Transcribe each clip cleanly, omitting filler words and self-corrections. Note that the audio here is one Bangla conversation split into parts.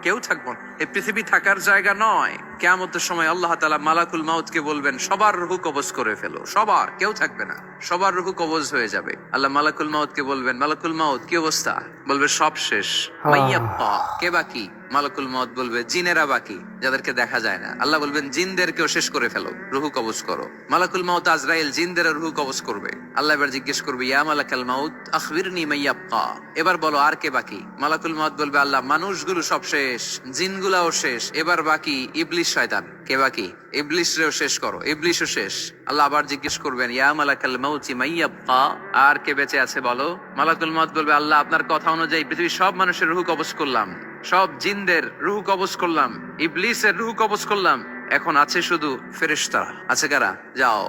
কেউ থাকবো না। এই পৃথিবী থাকার জায়গা নয়। কিয়ামতের সময় আল্লাহ তাআলা মালাকুল মাউতকে বলবেন সবার রূহ কবজ করে ফেলো, সবার, কেউ থাকবে না, সবার রূহ কবজ হয়ে যাবে। আল্লাহ মালাকুল মাউতকে বলবেন, মালাকুল মাউত কি অবস্থা? বলবে সব শেষ। মাইয়াব্বা, কে বাকি? মালাকুল মাউত বলবে জিনেরা বাকি, যাদেরকে দেখা যায় না। আল্লাহ বলবেন জিনদেরকেও শেষ করে ফেলো, রূহ কবজ করো। মালাকুল মাউত আজরাইল জিনদের রূহ কবজ করবে। আল্লাহ এবার জিজ্ঞেস করবে, ইয়া মালাকাল মাউত আখবিরনি মাইয়াব্বা, এবার বলো আর কে বাকি? মালাকুল মাউত বলবে, আল্লাহ মানুষগুলো সব শেষ, জিনগুলাও শেষ, এবার বাকি ইবলিস শয়তান। কে বাকি? ইবলিসরেও শেষ করো, ইবলিসও শেষ। আল্লাহ আবার জিজ্ঞেস করবেন, ইয়া মালাকাল মাউতি মাইয়াব্বা, আর কে বেঁচে আছে বলো? মালাকুল মাউত বলবে, আল্লাহ আপনার কথা অনুযায়ী পৃথিবীর সব মানুষের রূহ কবজ করলাম, সব জিনদের রূহ কবজ করলাম, ইবলিসের রূহ কবজ করলাম, এখন আছে শুধু ফেরেশতারা। আছে কারা? যাও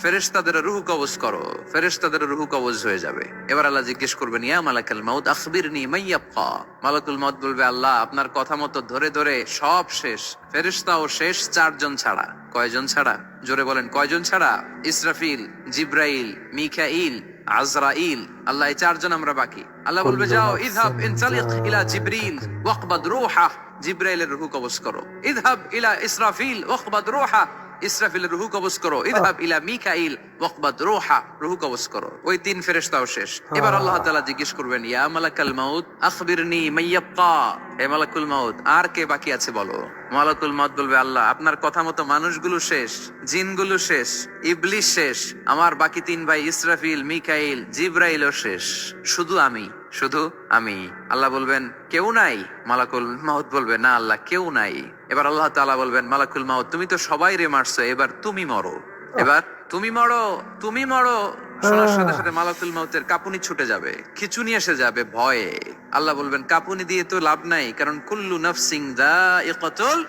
ফেরেশতাদের রূহ কবজ করো, ফেরেশতাদের রূহ কবজ হয়ে যাবে। এবার আল্লাহ জিজ্ঞেস করবেন, ইয়া মালাকাল মাউত আখবিরনি মাইয়াব্বা। মালাকুল মাউত বলবে, আল্লাহ আপনার কথা মতো ধরে ধরে সব শেষ, ফেরেশতাও শেষ, 4 জন ছাড়া। কয়জন ছাড়া? জোরে বলেন, কয়জন ছাড়া? ইসরাফিল, জিব্রাইল, মিকাইল, আজরাইল। আল্লাহ এই 4 জন আমরা বাকি। আল্লাহ বলবে, যাও ইযহাব ইনতালিক ইলা জিবরিল ওয়াকবাদ রূহা, জিব্রাইলের রূহ কবজ করো। ইযহাব ইলা ইসরাফিল ওয়াকবাদ রূহা, ইসরাফিলের রূহ কবজ করো। ইযহাব ইলা মিকাইল ওয়াকবাদ রূহা, রূহ কবজ করো। ওই 3 ফেরেশতাও শেষ। এবার আল্লাহ তাআলা জিজ্ঞেস করবেন, ইয়া মালাকাল মাউত আখবিরনি মাইয়াব্বা, হে মালাকুল মাউত আর কে বাকি আছে বলো? মালাকুল মাউত বলবে, আল্লাহ আপনার কথা মতো মানুষগুলো শেষ, জিনগুলো শেষ, ইবলিস শেষ, আমার বাকি 3 ভাই ইসরাফিল, মিকাইল, জিব্রাইলও শেষ, শুধু আমি, শুধু আমি। আল্লাহ বলবেন, কেউ নাই? মালাকুল মাউত বলবে, না আল্লাহ কেউ নাই। এবার আল্লাহ তাআলা বলবেন, মালাকুল মাউত তুমি তো সবাই রে মারছো, এবার তুমি মরো, এবার তুমি মরো, তুমি মরো। শোনার সাথে সাথে মালাকুল মাউতের কাঁপুনি ছুটে যাবে, খিচুনি এসে যাবে ভয়ে। আল্লাহ বলবেন, কাঁপুনি দিয়ে তো লাভ নাই, কারণ কুল্লু নাফসিন যায়িকাতুল।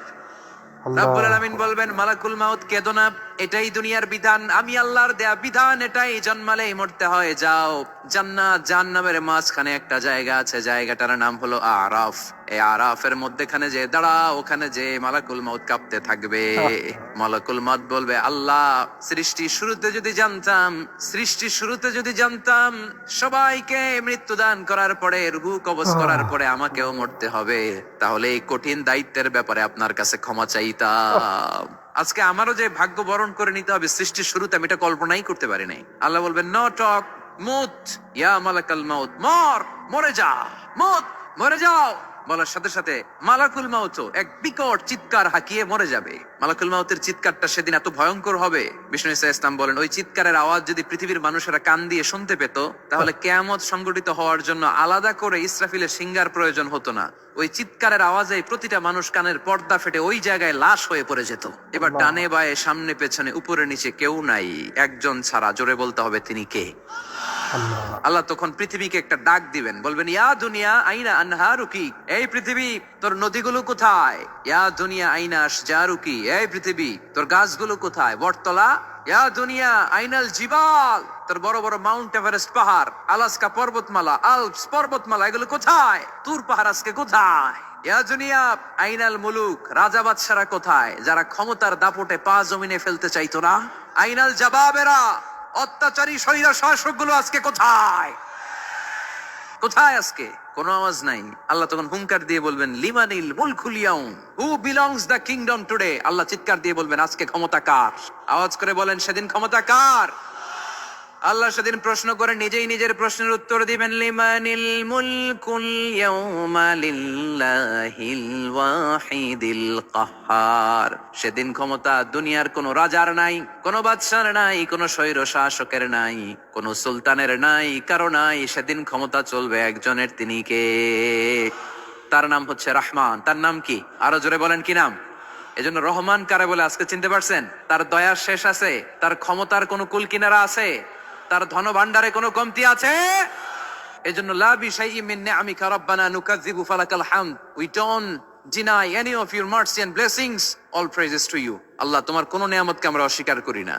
রব্বুল আলামিন বলবেন, মালাকুল মাউত কেঁদো না, এটাই দুনিয়ার বিধান, আমি আল্লাহর দেয়া বিধান, এটাই, জন্মালেই মরতে হয়। যাও, জান্নাত জাহান্নামের মাঝখানে একটা জায়গা আছে, জায়গাটার নাম হলো আরাফ। এই আরাফের মধ্যখানে যে দাঁড়া, ওখানে যে মালাকুল মাউত কাঁপতে থাকবে। মালাকুল মাউত বলবে, আল্লাহ সৃষ্টির শুরুতে যদি জানতাম, সৃষ্টির শুরুতে যদি জানতাম সবাইকে মৃত্যুদান করার পরে, রূহ কবজ করার পরে আমাকেও মরতে হবে, তাহলে এই কঠিন দায়িত্বের ব্যাপারে আপনার কাছে ক্ষমা চাইতাম। আজকে আমারও যে ভাগ্য বরণ করে নিতে হবে সৃষ্টির শুরুতে, আমি এটা কল্পনাই করতে পারি নাই। আল্লাহ বলবেন, নো টক, মুত ইয়া মালাকাল মাউত, মর, মরে যা, মুত, মরে যাও। বলার সাথে সাথে মালাকুল মাউত এক বিকট চিৎকার হাঁকিয়ে মরে যাবে। মালাকুল মাউতের চিৎকারটা সেদিন এত ভয়ঙ্কর হবে, বিষ্ণু ঈসা ইসলাম বলেন, ওই চিৎকারের আওয়াজ যদি পৃথিবীর মানুষেরা কান দিয়ে শুনতে পেত, তাহলে কিয়ামত সংগঠিত হওয়ার জন্য আলাদা করে ইসরাফিলের সিঙ্গার প্রয়োজন হতো না। ওই চিৎকারের আওয়াজে প্রতিটা মানুষ কানের পর্দা ফেটে ওই জায়গায় লাশ হয়ে পড়ে যেত। এবার ডানে বায়ে সামনে পেছনে উপরে নিচে কেউ নাই, একজন ছাড়া। জোরে বলতে হবে, তিনি কে? আল্লাহ তখন পৃথিবীকে একটা ডাক দিবেন, বলবেন, ইয়া দুনিয়া আইনা আনহারুকি, এই পৃথিবী তোর নদীগুলো কোথায়? ইয়া দুনিয়া আইনা আশজারুকি, এই পৃথিবী তোর গাছগুলো কোথায়? বটতলা। ইয়া দুনিয়া আইনাল জিবাল, তোর বড় বড় মাউন্ট এভারেস্ট পাহাড়, আলাস্কা পর্বতমালা, আলপস পর্বতমালা, এগুলো কোথায়? তুর পাহাড় আজকে কোথায়? ইয়া দুনিয়া আইনাল মুলুক, রাজা বাদশারা কোথায়, যারা ক্ষমতার দাপটে পা জমিনে ফেলতে চাইতো না? আইনাল জাবাবেরা, অত্যাচারী স্বৈর শাসক গুলো আজকে কোথায়? কোথায় আজকে? কোনো আওয়াজ নাই। আল্লাহ তখন হুঙ্কার দিয়ে বলবেন, লিমানিল মুলকুল ইয়াউম, who belongs the kingdom today. আল্লাহ চিৎকার দিয়ে বলবেন, আজকে ক্ষমতা কার? আওয়াজ করে বলেন, সেদিন ক্ষমতা কার? আল্লাহ সেদিন প্রশ্ন করে নিজেই নিজের প্রশ্নের উত্তর দিবেন, লিমানিল মুলকুল ইয়াউমা লিল্লাহিল ওয়াহিদিল কাহ্হার। সেদিন ক্ষমতা দুনিয়ার কোন রাজার নাই, কোন বাদশার নাই, কোন স্বৈর শাসকের নাই, কোন সুলতানের নাই, কারো নাই। সেদিন ক্ষমতা চলবে একজনের, তিনি কে? তার নাম হচ্ছে রহমান। তার নাম কি? আরো জোরে বলেন, কি নাম? এজন্য রহমান কারে বলে আজকে চিনতে পারছেন? তার দয়ার শেষ আছে? তার ক্ষমতার কোনো কুল কিনারা আছে? তার ধন ভান্ডারে কোনো কমতি আছে? এজন্য লা বিশাইইন মিন নিআমিকা রাব্বানা নুকাযযিবু ফালাকাল হামদ, we don't deny any of your mercy and blessings, all praises to you। আল্লাহ তোমার কোন নিয়ামতকে আমরা অস্বীকার করি না।